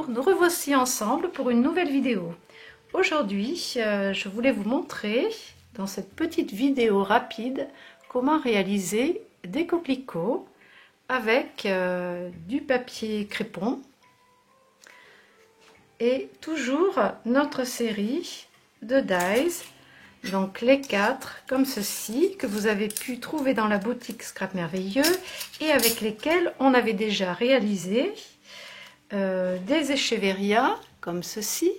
Bonjour, nous revoici ensemble pour une nouvelle vidéo. Aujourd'hui, je voulais vous montrer dans cette petite vidéo rapide comment réaliser des coquelicots avec du papier crépon et toujours notre série de dies, donc les 4 comme ceci que vous avez pu trouver dans la boutique Scrap Merveilleux et avec lesquels on avait déjà réalisé des écheverrias comme ceci,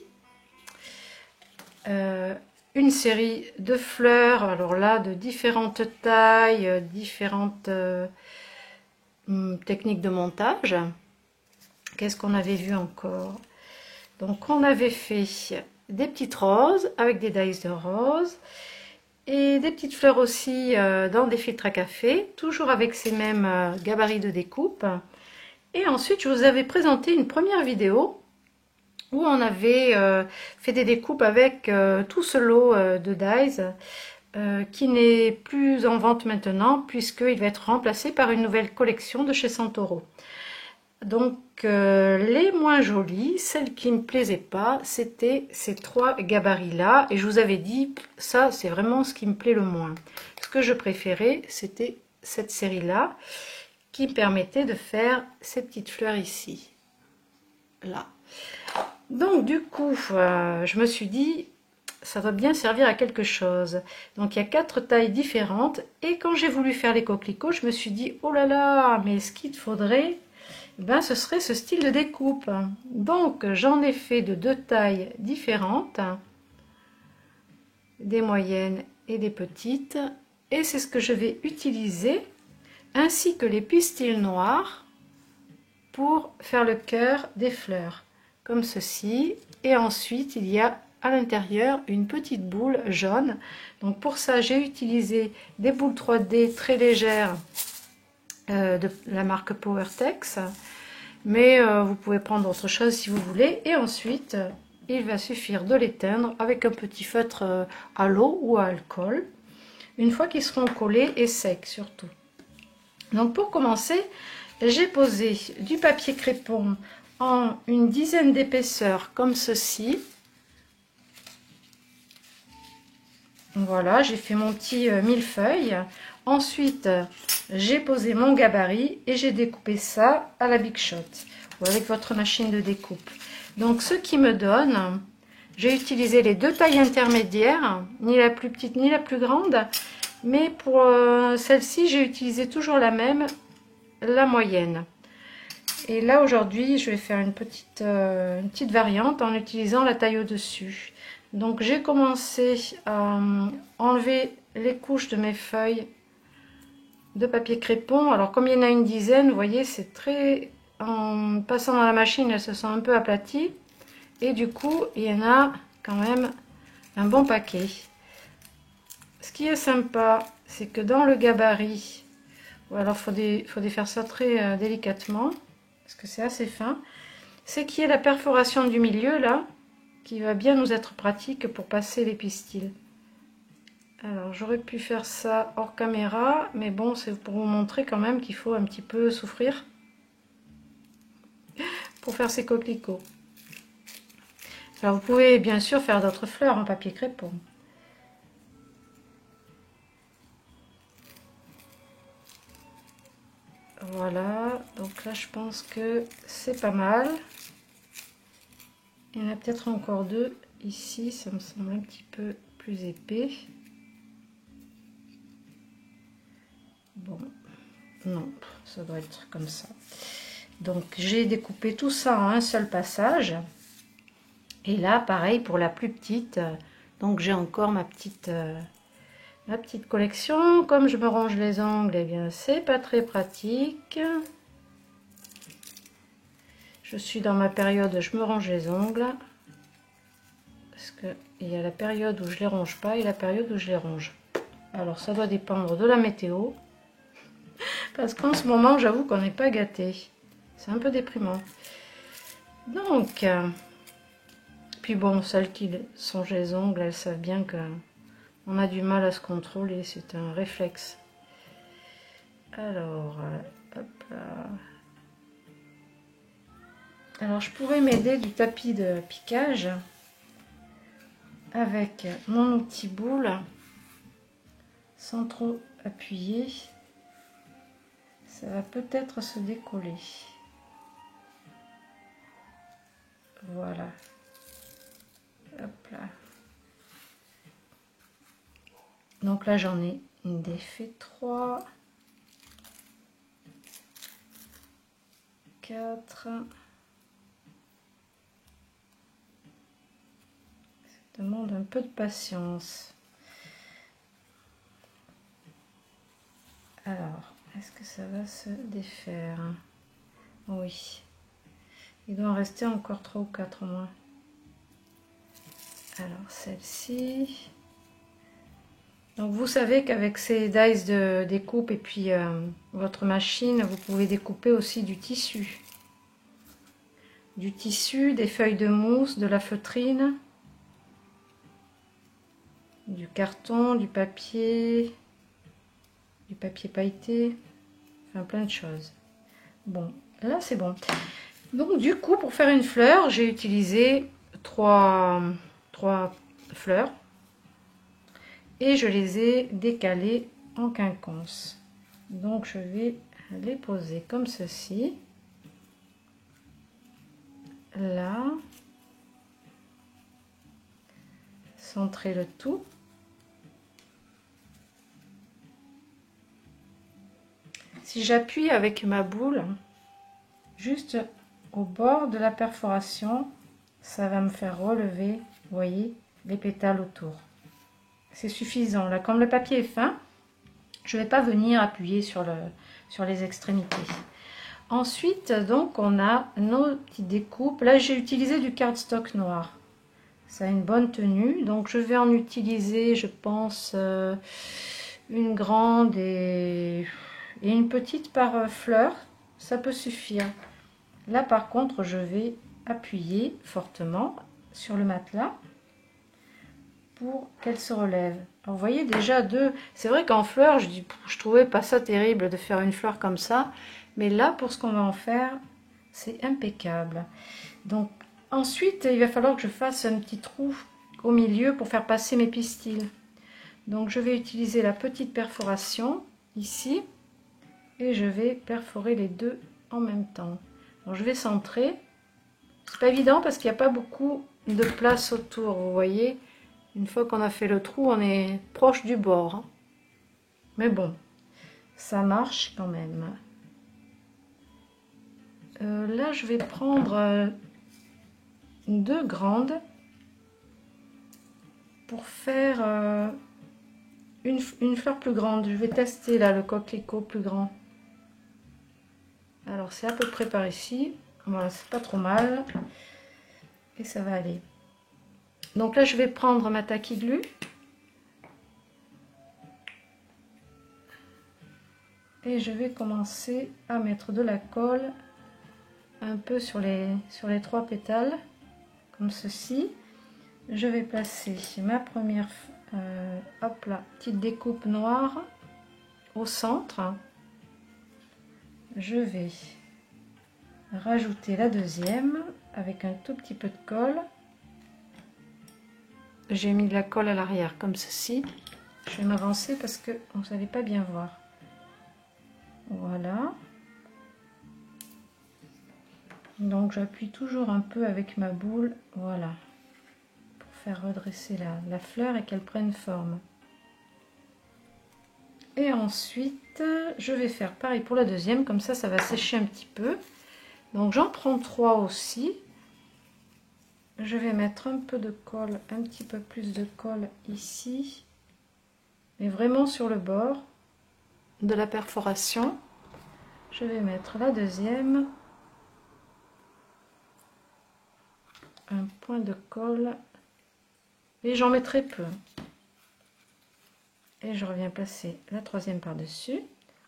une série de fleurs, alors là de différentes tailles, différentes techniques de montage. Qu'est-ce qu'on avait vu encore? Donc on avait fait des petites roses avec des dies de roses et des petites fleurs aussi dans des filtres à café, toujours avec ces mêmes gabarits de découpe. Et ensuite, je vous avais présenté une première vidéo où on avait fait des découpes avec tout ce lot de dies qui n'est plus en vente maintenant puisqu'il va être remplacé par une nouvelle collection de chez Santoro. Donc les moins jolies, celles qui ne me plaisaient pas, c'était ces 3 gabarits là et je vous avais dit ça c'est vraiment ce qui me plaît le moins. Ce que je préférais c'était cette série là qui permettait de faire ces petites fleurs ici, là. Donc du coup, je me suis dit, ça doit bien servir à quelque chose. Donc il y a 4 tailles différentes, et quand j'ai voulu faire les coquelicots, je me suis dit, oh là là, mais ce qu'il faudrait, ben, ce serait ce style de découpe. Donc j'en ai fait de 2 tailles différentes, des moyennes et des petites, et c'est ce que je vais utiliser, ainsi que les pistils noirs pour faire le cœur des fleurs, comme ceci. Et ensuite, il y a à l'intérieur une petite boule jaune. Donc pour ça, j'ai utilisé des boules 3D très légères de la marque PowerTex. Mais vous pouvez prendre autre chose si vous voulez. Et ensuite, il va suffire de les teindre avec un petit feutre à l'eau ou à alcool, une fois qu'ils seront collés et secs surtout. Donc pour commencer, j'ai posé du papier crépon en une dizaine d'épaisseurs comme ceci. Voilà, j'ai fait mon petit millefeuille. Ensuite, j'ai posé mon gabarit et j'ai découpé ça à la Big Shot ou avec votre machine de découpe. Donc ce qui me donne, j'ai utilisé les 2 tailles intermédiaires, ni la plus petite ni la plus grande. Mais pour celle-ci, j'ai utilisé toujours la même, la moyenne. Et là, aujourd'hui, je vais faire une petite variante en utilisant la taille au-dessus. Donc, j'ai commencé à enlever les couches de mes feuilles de papier crépon. Alors, comme il y en a une dizaine, vous voyez, c'est très... En passant dans la machine, elles se sont un peu aplaties. Et du coup, il y en a quand même un bon paquet. Ce qui est sympa, c'est que dans le gabarit, ou alors faut défaire ça très délicatement, parce que c'est assez fin, c'est qu'il y a la perforation du milieu là, qui va bien nous être pratique pour passer les pistils. Alors j'aurais pu faire ça hors caméra, mais bon, c'est pour vous montrer quand même qu'il faut un petit peu souffrir pour faire ces coquelicots. Alors vous pouvez bien sûr faire d'autres fleurs en papier crépon. Voilà, donc là je pense que c'est pas mal. Il y en a peut-être encore 2 ici, ça me semble un petit peu plus épais. Bon, non, ça doit être comme ça. Donc j'ai découpé tout ça en un seul passage. Et là, pareil pour la plus petite. Donc j'ai encore ma petite collection. Comme je me range les ongles, eh bien c'est pas très pratique. Je suis dans ma période, je me range les ongles. Parce qu'il y a la période où je les range pas et la période où je les range. Alors ça doit dépendre de la météo. Parce qu'en ce moment, j'avoue qu'on n'est pas gâté. C'est un peu déprimant. Donc, puis bon, celles qui songent les ongles, elles savent bien qu'on a du mal à se contrôler. C'est un réflexe. Alors, hop là. Alors je pourrais m'aider du tapis de piquage avec mon outil boule sans trop appuyer. Ça va peut-être se décoller. Voilà. Hop là. Donc là j'en ai défait 3, 4. Ça demande un peu de patience. Alors, est-ce que ça va se défaire? Oui. Il doit en rester encore 3 ou 4 au moins. Alors, celle-ci. Donc, vous savez qu'avec ces dies de découpe et puis votre machine, vous pouvez découper aussi du tissu. Du tissu, des feuilles de mousse, de la feutrine, du carton, du papier pailleté, enfin plein de choses. Bon, là c'est bon. Donc du coup, pour faire une fleur, j'ai utilisé trois fleurs et je les ai décalées en quinconce. Donc je vais les poser comme ceci. Là. Centrer le tout. Si j'appuie avec ma boule juste au bord de la perforation, ça va me faire relever, vous voyez, les pétales autour. C'est suffisant. Là, comme le papier est fin, je ne vais pas venir appuyer sur les extrémités. Ensuite, donc, on a nos petites découpes. Là, j'ai utilisé du cardstock noir. Ça a une bonne tenue. Donc, je vais en utiliser, je pense, une grande et une petite par fleur. Ça peut suffire. Là, par contre, je vais appuyer fortement sur le matelas pour qu'elle se relève. Alors, vous voyez déjà deux. C'est vrai qu'en fleurs, je trouvais pas ça terrible de faire une fleur comme ça. Mais là, pour ce qu'on va en faire, c'est impeccable. Donc, ensuite, il va falloir que je fasse un petit trou au milieu pour faire passer mes pistils. Donc, je vais utiliser la petite perforation ici. Et je vais perforer les deux en même temps. Alors, je vais centrer. C'est pas évident parce qu'il n'y a pas beaucoup de place autour, vous voyez. Une fois qu'on a fait le trou, on est proche du bord. Mais bon, ça marche quand même. Là, je vais prendre deux grandes pour faire une fleur plus grande. Je vais tester là le coquelicot plus grand. Alors, c'est à peu près par ici. Voilà, c'est pas trop mal. Et ça va aller. Donc là, je vais prendre ma tacky glue. Et je vais commencer à mettre de la colle un peu sur les 3 pétales, comme ceci. Je vais placer ma première hop là, petite découpe noire au centre. Je vais rajouter la deuxième avec un tout petit peu de colle. J'ai mis de la colle à l'arrière comme ceci. Je vais m'avancer parce que vous ne savez pas bien voir. Voilà. Donc j'appuie toujours un peu avec ma boule, voilà, pour faire redresser la fleur et qu'elle prenne forme. Et ensuite, je vais faire pareil pour la deuxième, comme ça va sécher un petit peu. Donc j'en prends 3 aussi. Je vais mettre un peu de colle, un petit peu plus de colle ici, mais vraiment sur le bord de la perforation. Je vais mettre la deuxième. Un point de colle et j'en mettrai peu. Et je reviens placer la troisième par dessus.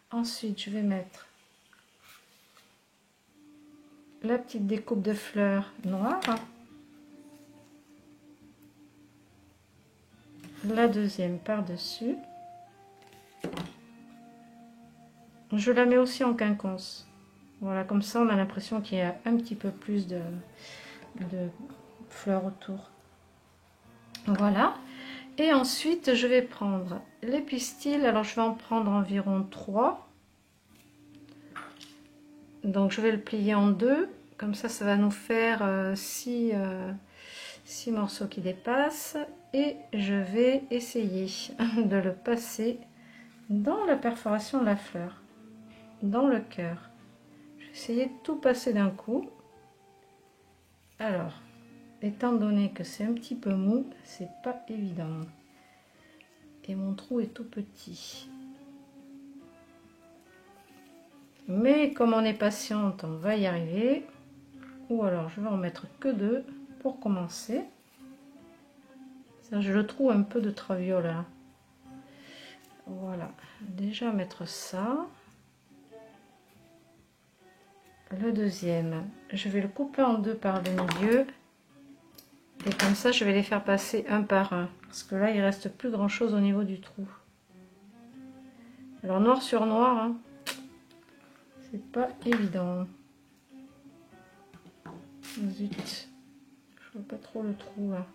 Ensuite, je vais mettre la petite découpe de fleurs noires, la deuxième par dessus. Je la mets aussi en quinconce. Voilà, comme ça on a l'impression qu'il y a un petit peu plus de fleurs autour. Voilà. Et ensuite je vais prendre les pistils. Alors je vais en prendre environ 3. Donc je vais le plier en deux. Comme ça va nous faire 6 morceaux qui dépassent. Et je vais essayer de le passer dans la perforation de la fleur, dans le cœur. Je vais essayer de tout passer d'un coup. Alors, étant donné que c'est un petit peu mou, c'est pas évident. Et mon trou est tout petit. Mais comme on est patiente, on va y arriver. Ou alors je vais en mettre que 2 pour commencer. Ça, je le trouve un peu de traviole là. Voilà, déjà mettre ça. Le deuxième, je vais le couper en 2 par le milieu. Et comme ça, je vais les faire passer un par un. Parce que là, il reste plus grand chose au niveau du trou. Alors noir sur noir, hein, c'est pas évident. Zut, je vois pas trop le trou là.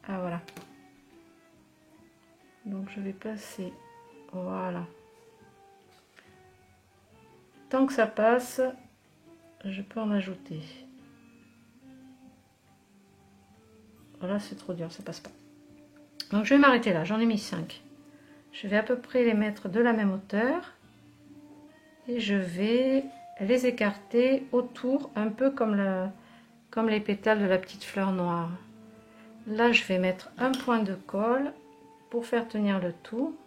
Ah voilà. Donc je vais passer, voilà. Tant que ça passe, je peux en ajouter. Voilà, c'est trop dur, ça passe pas. Donc je vais m'arrêter là, j'en ai mis 5. Je vais à peu près les mettre de la même hauteur. Et je vais les écarter autour, un peu comme les pétales de la petite fleur noire. Là, je vais mettre un point de colle pour faire tenir le tout.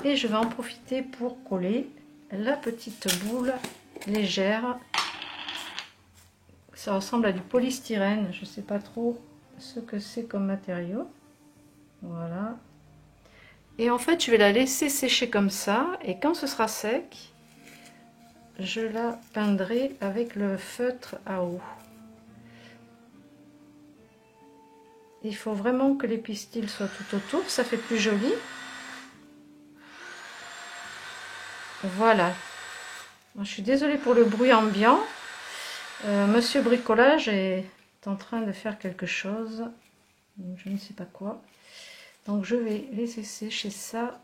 Et je vais en profiter pour coller la petite boule légère. Ça ressemble à du polystyrène, je ne sais pas trop ce que c'est comme matériau. Voilà. Et en fait, je vais la laisser sécher comme ça. Et quand ce sera sec, je la peindrai avec le feutre à eau. Il faut vraiment que les pistils soient tout autour, ça fait plus joli. Voilà. Je suis désolée pour le bruit ambiant. Monsieur Bricolage est en train de faire quelque chose. Je ne sais pas quoi. Donc je vais laisser sécher ça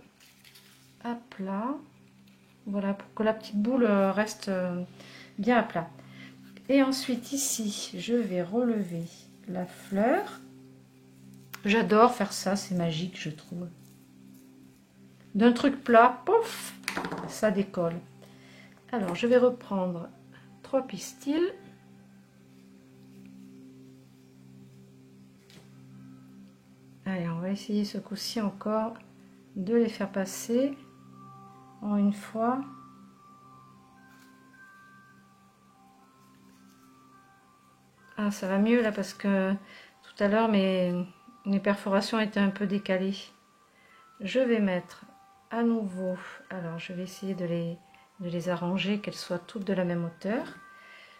à plat. Voilà, pour que la petite boule reste bien à plat. Et ensuite ici, je vais relever la fleur. J'adore faire ça, c'est magique, je trouve. D'un truc plat, pouf, ça décolle. Alors, je vais reprendre 3 pistils. Allez, on va essayer ce coup-ci encore de les faire passer en une fois. Ah, ça va mieux là parce que tout à l'heure mes perforations étaient un peu décalées. Je vais mettre à nouveau, alors je vais essayer de les arranger, qu'elles soient toutes de la même hauteur.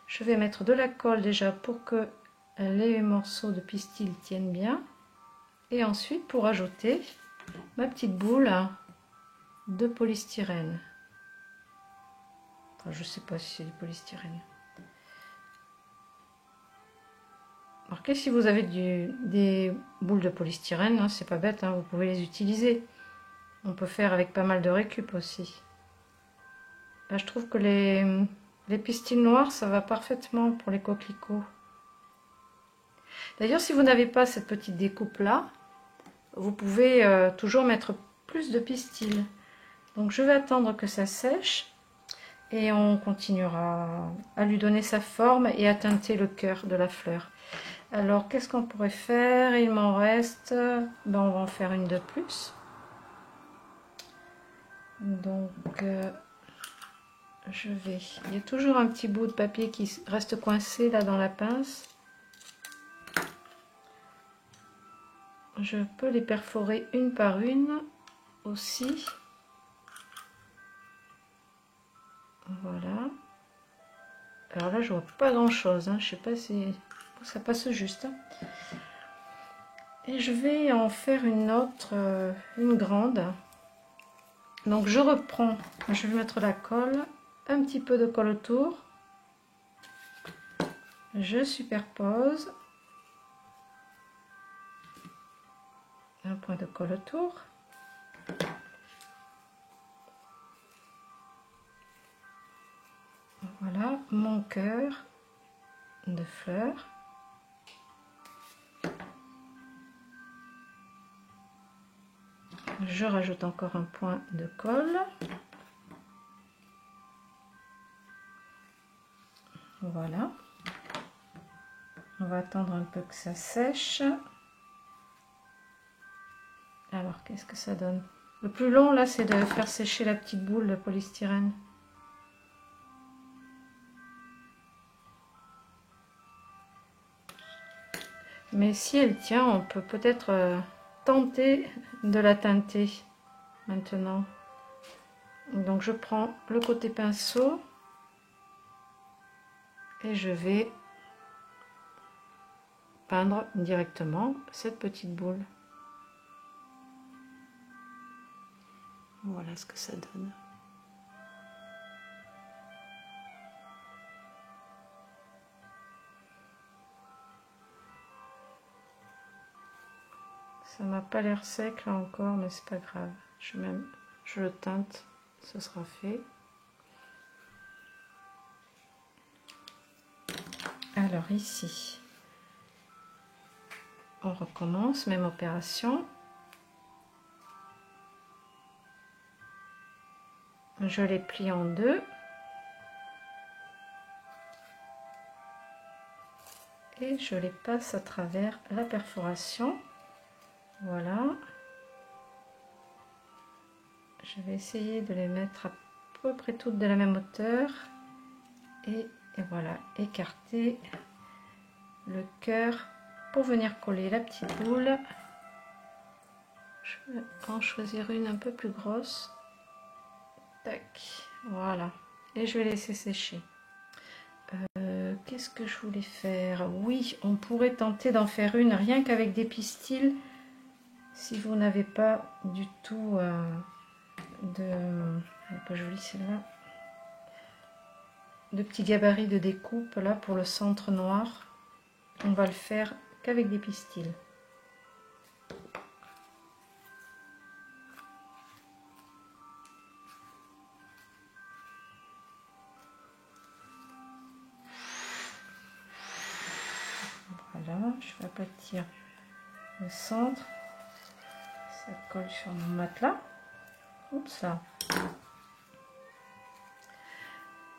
Je vais mettre de la colle déjà pour que les morceaux de pistil tiennent bien. Et ensuite pour ajouter ma petite boule de polystyrène. Enfin, je sais pas si c'est du polystyrène. Remarquez, si vous avez des boules de polystyrène, hein, c'est pas bête, hein, vous pouvez les utiliser. On peut faire avec pas mal de récup aussi. Là, je trouve que les pistils noirs, ça va parfaitement pour les coquelicots. D'ailleurs, si vous n'avez pas cette petite découpe là, vous pouvez toujours mettre plus de pistils. Donc je vais attendre que ça sèche et on continuera à lui donner sa forme et à teinter le cœur de la fleur. Alors qu'est-ce qu'on pourrait faire? Il m'en reste, ben, on va en faire une de plus. Donc il y a toujours un petit bout de papier qui reste coincé là dans la pince. Je peux les perforer une par une aussi. Voilà. Alors là, je vois pas grand chose, hein. Je sais pas si ça passe juste. Hein. Et je vais en faire une autre, une grande. Donc je reprends, je vais mettre la colle un petit peu de colle autour. Je superpose. Un point de colle autour. Voilà mon cœur de fleurs. Je rajoute encore un point de colle. Voilà. On va attendre un peu que ça sèche. Alors, qu'est-ce que ça donne? Le plus long, là, c'est de faire sécher la petite boule de polystyrène. Mais si elle tient, on peut peut-être tenter de la teinter maintenant. Donc, je prends le côté pinceau et je vais peindre directement cette petite boule. Voilà ce que ça donne. Ça n'a pas l'air sec là encore, mais c'est pas grave. Je le teinte, ce sera fait. Alors ici, on recommence, même opération. Je les plie en deux. Et je les passe à travers la perforation. Voilà. Je vais essayer de les mettre à peu près toutes de la même hauteur. Et voilà, écarter le cœur pour venir coller la petite boule. Je vais en choisir une un peu plus grosse. Tac, voilà. Et je vais laisser sécher. Qu'est-ce que je voulais faire? Oui, on pourrait tenter d'en faire une rien qu'avec des pistils. Si vous n'avez pas du tout pas jolie celle-là, de petits gabarits de découpe là pour le centre noir, on va le faire qu'avec des pistils. Voilà, je vais aplatir le centre, ça colle sur mon matelas. Oups là.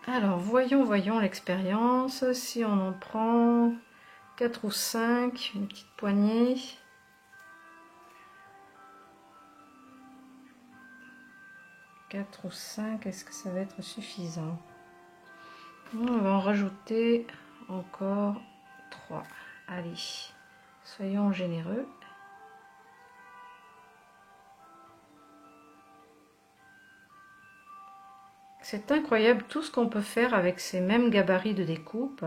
Alors voyons l'expérience. Si on en prend 4 ou 5, une petite poignée. Quatre ou 5, est-ce que ça va être suffisant? On va en rajouter encore 3. Allez, soyons généreux. C'est incroyable tout ce qu'on peut faire avec ces mêmes gabarits de découpe.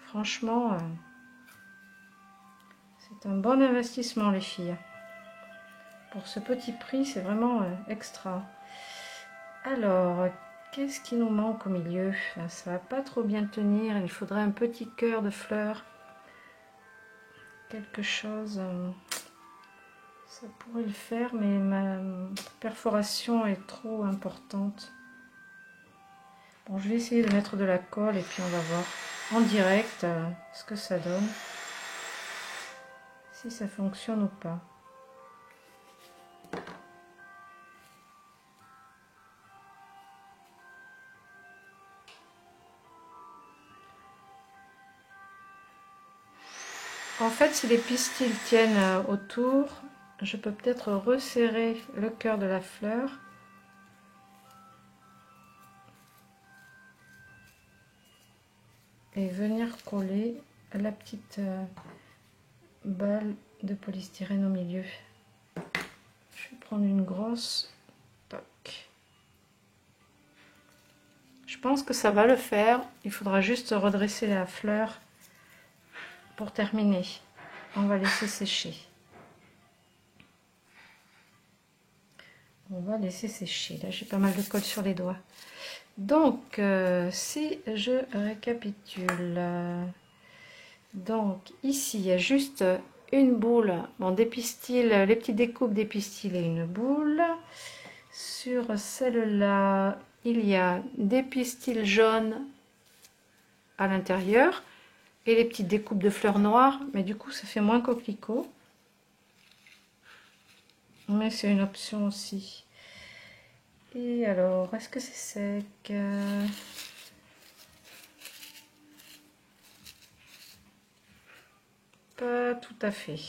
Franchement, c'est un bon investissement les filles. Pour ce petit prix, c'est vraiment extra. Alors, qu'est-ce qui nous manque au milieu? Ça va pas trop bien tenir, il faudrait un petit cœur de fleurs. Quelque chose... ça pourrait le faire, mais ma perforation est trop importante. Bon, je vais essayer de mettre de la colle et puis on va voir en direct ce que ça donne. Si ça fonctionne ou pas. En fait, si les pistils tiennent autour, je peux peut-être resserrer le cœur de la fleur. Et venir coller la petite balle de polystyrène au milieu. Je vais prendre une grosse. Toc. Je pense que ça va le faire. Il faudra juste redresser la fleur pour terminer. On va laisser sécher. On va laisser sécher. Là, j'ai pas mal de colle sur les doigts. Donc, si je récapitule, donc ici, il y a juste une boule, bon, des pistils, les petites découpes des pistils et une boule. Sur celle-là, il y a des pistils jaunes à l'intérieur et les petites découpes de fleurs noires, mais du coup, ça fait moins coquelicot. Mais c'est une option aussi. Et alors, est-ce que c'est sec? Pas tout à fait.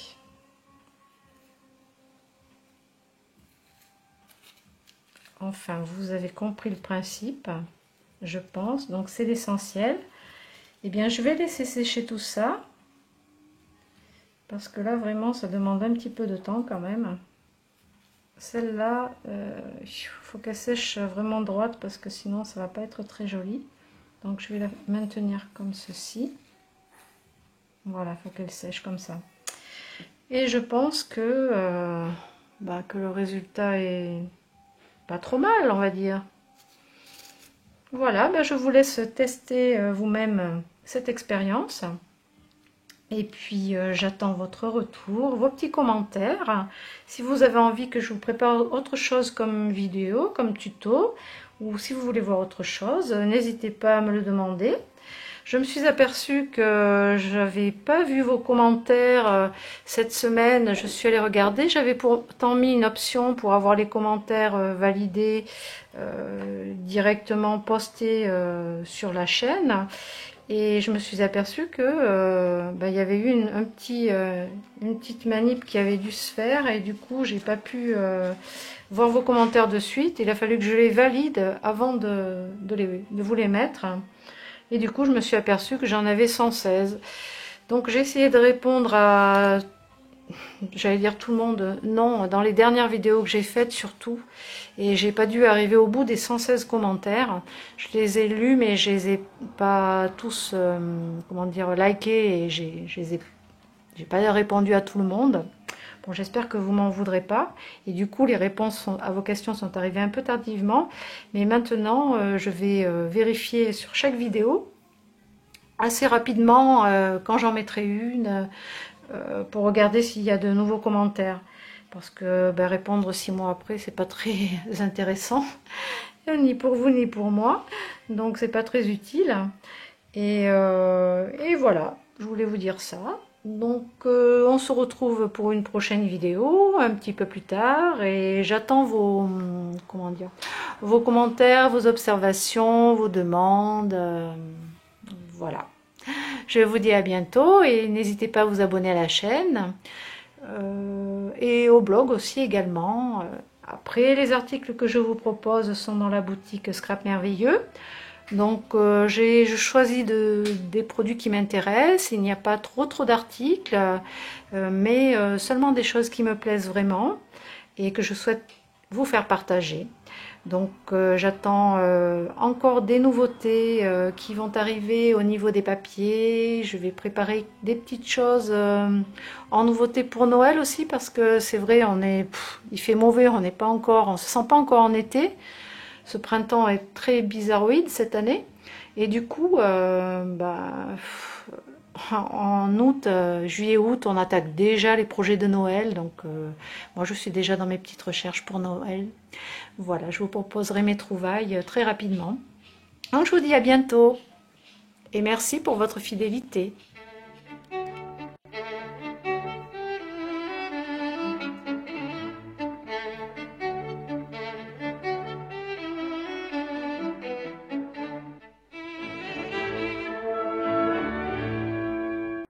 Enfin, vous avez compris le principe, je pense. Donc, c'est l'essentiel. Eh bien, je vais laisser sécher tout ça. Parce que là, vraiment, ça demande un petit peu de temps quand même. Celle-là, il faut qu'elle sèche vraiment droite parce que sinon, ça va pas être très joli. Donc, je vais la maintenir comme ceci. Voilà, il faut qu'elle sèche comme ça. Et je pense que le résultat est pas trop mal, on va dire. Voilà, je vous laisse tester vous-même cette expérience. Et puis, j'attends votre retour, vos petits commentaires. Si vous avez envie que je vous prépare autre chose comme vidéo, comme tuto, ou si vous voulez voir autre chose, n'hésitez pas à me le demander. Je me suis aperçue que je n'avais pas vu vos commentaires cette semaine. Je suis allée regarder. J'avais pourtant mis une option pour avoir les commentaires validés directement postés sur la chaîne. Et je me suis aperçue que il y avait eu une petite manip qui avait dû se faire. Et du coup, j'ai pas pu voir vos commentaires de suite. Il a fallu que je les valide avant de vous les mettre. Et du coup, je me suis aperçue que j'en avais 116. Donc, j'ai essayé de répondre à, j'allais dire tout le monde, non, dans les dernières vidéos que j'ai faites surtout. Et j'ai pas dû arriver au bout des 116 commentaires. Je les ai lus, mais je les ai pas tous, comment dire, likés. Et j'ai pas répondu à tout le monde. Bon, j'espère que vous m'en voudrez pas. Et du coup, les réponses à vos questions sont arrivées un peu tardivement. Mais maintenant, je vais vérifier sur chaque vidéo assez rapidement quand j'en mettrai une pour regarder s'il y a de nouveaux commentaires. Parce que répondre 6 mois après, c'est pas très intéressant. Ni pour vous, ni pour moi. Donc, c'est pas très utile. Et voilà, je voulais vous dire ça. Donc, on se retrouve pour une prochaine vidéo, un petit peu plus tard, et j'attends vos, comment dire, vos commentaires, vos observations, vos demandes, voilà. Je vous dis à bientôt, et n'hésitez pas à vous abonner à la chaîne, et au blog aussi également. Après, les articles que je vous propose sont dans la boutique Scrap Merveilleux. Donc je choisis des produits qui m'intéressent. Il n'y a pas trop d'articles, mais seulement des choses qui me plaisent vraiment et que je souhaite vous faire partager. Donc j'attends encore des nouveautés qui vont arriver au niveau des papiers. Je vais préparer des petites choses en nouveauté pour Noël aussi, parce que c'est vrai, il fait mauvais, on se sent pas encore en été. Ce printemps est très bizarroïde cette année. Et du coup, en août, juillet-août, on attaque déjà les projets de Noël. Donc, moi, je suis déjà dans mes petites recherches pour Noël. Voilà, je vous proposerai mes trouvailles très rapidement. Donc, je vous dis à bientôt. Et merci pour votre fidélité.